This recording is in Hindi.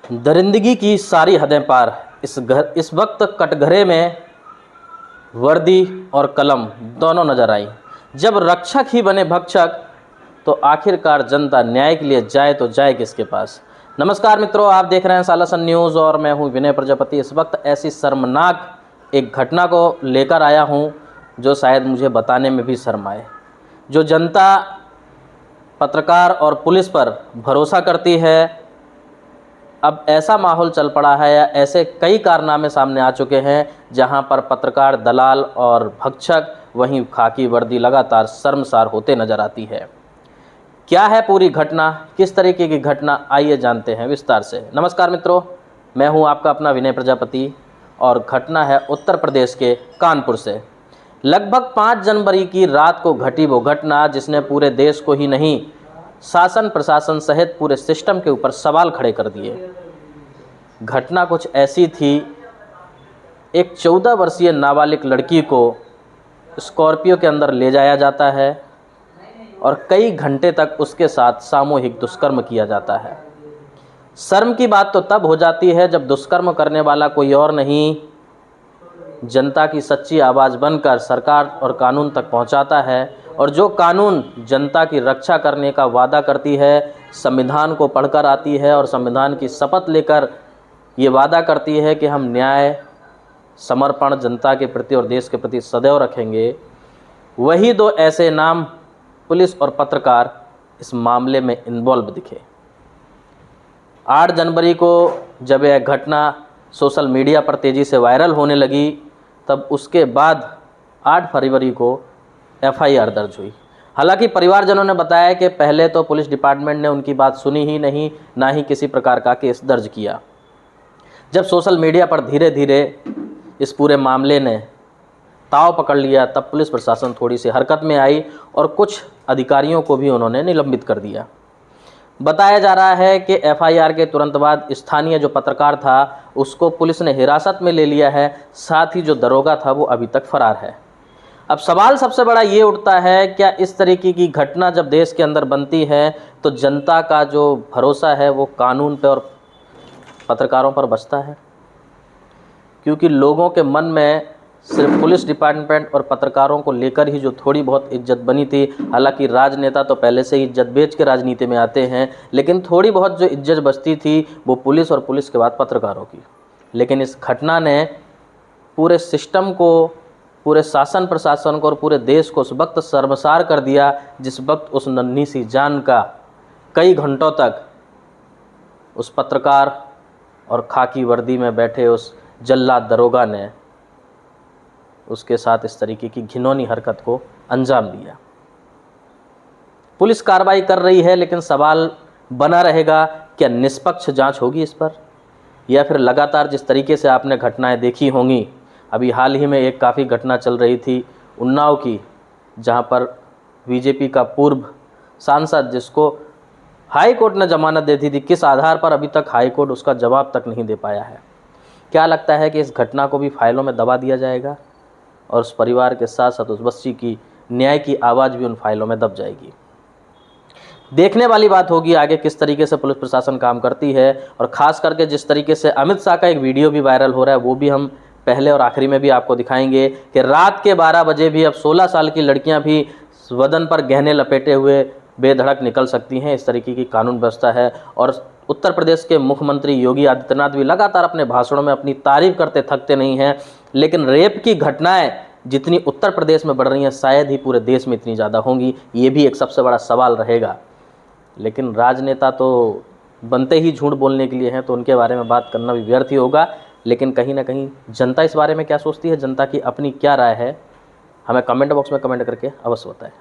दरिंदगी की सारी हदें पार। इस वक्त कटघरे में वर्दी और कलम दोनों नजर आई। जब रक्षक ही बने भक्षक तो आखिरकार जनता न्याय के लिए जाए तो जाए किसके पास। नमस्कार मित्रों, आप देख रहे हैं सालासन न्यूज़ और मैं हूं विनय प्रजापति। इस वक्त ऐसी शर्मनाक एक घटना को लेकर आया हूं जो शायद मुझे बताने में भी शर्म आए। जो जनता पत्रकार और पुलिस पर भरोसा करती है, अब ऐसा माहौल चल पड़ा है या ऐसे कई कारनामे सामने आ चुके हैं जहां पर पत्रकार दलाल और भक्षक वहीं खाकी वर्दी लगातार शर्मसार होते नजर आती है। क्या है पूरी घटना, किस तरीके की घटना, आइए जानते हैं विस्तार से। नमस्कार मित्रों, मैं हूं आपका अपना विनय प्रजापति और घटना है उत्तर प्रदेश के कानपुर से। लगभग 5 जनवरी की रात को घटी वो घटना जिसने पूरे देश को ही नहीं, शासन प्रशासन सहित पूरे सिस्टम के ऊपर सवाल खड़े कर दिए। घटना कुछ ऐसी थी, एक 14 वर्षीय नाबालिग लड़की को स्कॉर्पियो के अंदर ले जाया जाता है और कई घंटे तक उसके साथ सामूहिक दुष्कर्म किया जाता है। शर्म की बात तो तब हो जाती है जब दुष्कर्म करने वाला कोई और नहीं, जनता की सच्ची आवाज़ बनकर सरकार और कानून तक पहुंचाता है। और जो कानून जनता की रक्षा करने का वादा करती है, संविधान को पढ़कर आती है और संविधान की शपथ लेकर ये वादा करती है कि हम न्याय समर्पण जनता के प्रति और देश के प्रति सदैव रखेंगे, वही दो ऐसे नाम पुलिस और पत्रकार इस मामले में इन्वॉल्व दिखे। 8 जनवरी को जब यह घटना सोशल मीडिया पर तेज़ी से वायरल होने लगी, तब उसके बाद 8 फरवरी को FIR दर्ज हुई। हालांकि परिवारजनों ने बताया कि पहले तो पुलिस डिपार्टमेंट ने उनकी बात सुनी ही नहीं, ना ही किसी प्रकार का केस दर्ज किया। जब सोशल मीडिया पर धीरे धीरे इस पूरे मामले ने ताव पकड़ लिया, तब पुलिस प्रशासन थोड़ी सी हरकत में आई और कुछ अधिकारियों को भी उन्होंने निलंबित कर दिया। बताया जा रहा है कि FIR के तुरंत बाद स्थानीय जो पत्रकार था उसको पुलिस ने हिरासत में ले लिया है, साथ ही जो दरोगा था वो अभी तक फरार है। अब सवाल सबसे बड़ा ये उठता है, क्या इस तरीके की घटना जब देश के अंदर बनती है तो जनता का जो भरोसा है वो कानून पर और पत्रकारों पर बचता है? क्योंकि लोगों के मन में सिर्फ पुलिस डिपार्टमेंट और पत्रकारों को लेकर ही जो थोड़ी बहुत इज्जत बनी थी, हालांकि राजनेता तो पहले से ही इज्जत बेच के राजनीति में आते हैं, लेकिन थोड़ी बहुत जो इज्जत बचती थी वो पुलिस और पुलिस के बाद पत्रकारों की। लेकिन इस घटना ने पूरे सिस्टम को, पूरे शासन प्रशासन को और पूरे देश को उस वक्त शर्मसार कर दिया जिस वक्त उस नन्ही सी जान का कई घंटों तक उस पत्रकार और खाकी वर्दी में बैठे उस जल्लाद दरोगा ने उसके साथ इस तरीके की घिनौनी हरकत को अंजाम दिया। पुलिस कार्रवाई कर रही है, लेकिन सवाल बना रहेगा, क्या निष्पक्ष जांच होगी इस पर, या फिर लगातार जिस तरीके से आपने घटनाएं देखी होंगी। अभी हाल ही में एक काफ़ी घटना चल रही थी उन्नाव की, जहां पर बीजेपी का पूर्व सांसद, जिसको हाई कोर्ट ने जमानत दे दी थी, किस आधार पर अभी तक हाई कोर्ट उसका जवाब तक नहीं दे पाया है। क्या लगता है कि इस घटना को भी फाइलों में दबा दिया जाएगा और उस परिवार के साथ साथ उस बच्ची की न्याय की आवाज़ भी उन फाइलों में दब जाएगी? देखने वाली बात होगी आगे किस तरीके से पुलिस प्रशासन काम करती है। और ख़ास करके जिस तरीके से अमित शाह का एक वीडियो भी वायरल हो रहा है, वो भी हम पहले और आखिरी में भी आपको दिखाएंगे कि रात के 12 बजे भी अब 16 साल की लड़कियां भी बदन पर गहने लपेटे हुए बेधड़क निकल सकती हैं। इस तरीके की कानून व्यवस्था है। और उत्तर प्रदेश के मुख्यमंत्री योगी आदित्यनाथ भी लगातार अपने भाषणों में अपनी तारीफ करते थकते नहीं हैं, लेकिन रेप की घटनाएं जितनी उत्तर प्रदेश में बढ़ रही हैं शायद ही पूरे देश में इतनी ज़्यादा होंगी। ये भी एक सबसे बड़ा सवाल रहेगा। लेकिन राजनेता तो बनते ही झूठ बोलने के लिए हैं, तो उनके बारे में बात करना भी व्यर्थ ही होगा। लेकिन कहीं ना कहीं जनता इस बारे में क्या सोचती है, जनता की अपनी क्या राय है, हमें कमेंट बॉक्स में कमेंट करके अवश्य बताएं।